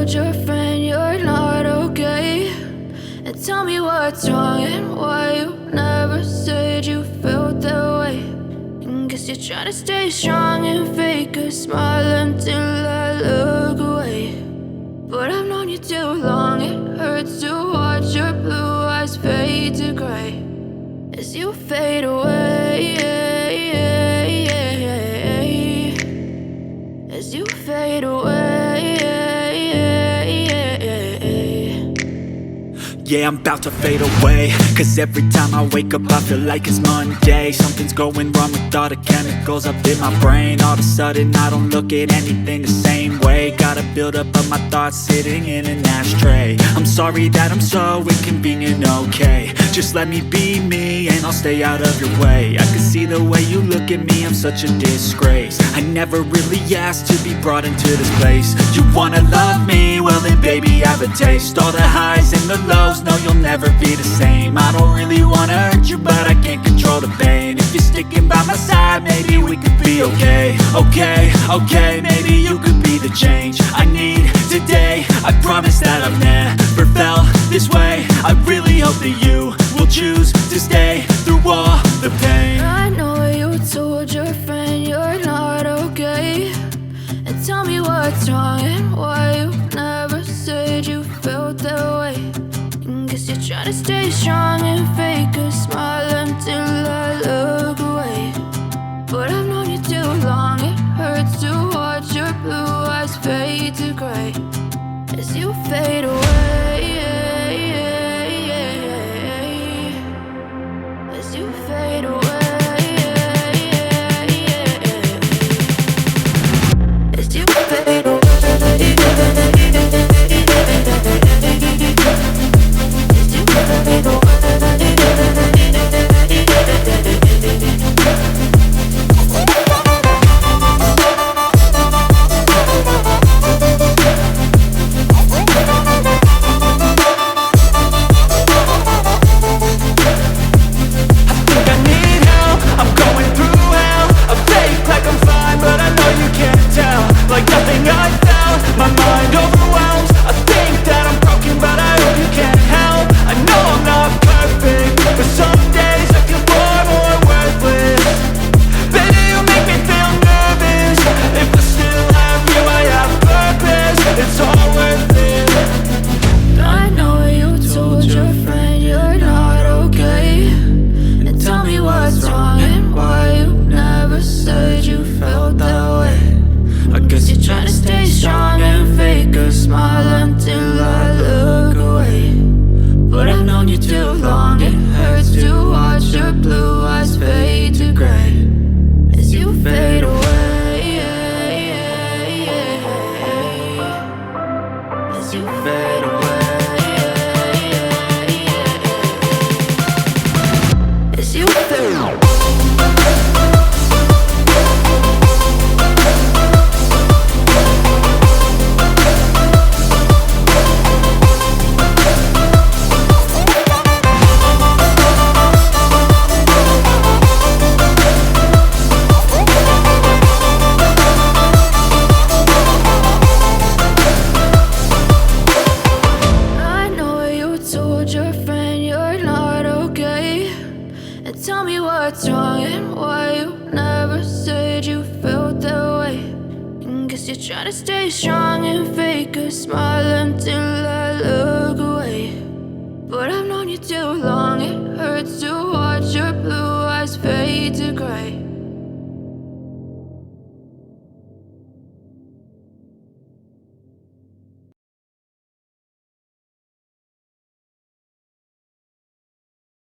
told your friend you're not okay? And tell me what's wrong and why you never said you felt that way. And guess you're trying to stay strong and fake a smile until I look away. But I've known you too long, it hurts to watch your blue eyes fade to gray as you fade away, as you fade away. Yeah, I'm about to fade away, cause every time I wake up I feel like it's Monday. Something's going wrong with all the chemicals up in my brain. All of a sudden I don't look at anything the same way. Got a buildup of my thoughts sitting in an ashtray. I'm sorry that I'm so inconvenient, okay? Just let me be me and I'll stay out of your way. I can see the way you look at me, I'm such a disgrace. I never really asked to be brought into this place. You wanna love me? Well then baby, have a taste. All the highs and the lows, no, you'll never be the same. I don't really wanna hurt you, but I can't control the pain. If you're sticking by my side, maybe we could be okay. Okay, maybe you could be the change I need today. I promise that I've never felt this way. I really hope that you will choose to stay through all the pain. I know you told your friend you're not okay. And tell me what's wrong and why you never said you felt that way. Guess you're trying to stay strong and fake a smile until I look away. But I've known you too long, it hurts to watch your blue eyes fade to gray as you fade away, as you fade away, as you fade away. Tell me what's wrong and why you never said you felt that way. And guess you're trying to stay strong and fake a smile until I look away. But I've known you too long, it hurts to watch your blue eyes fade to gray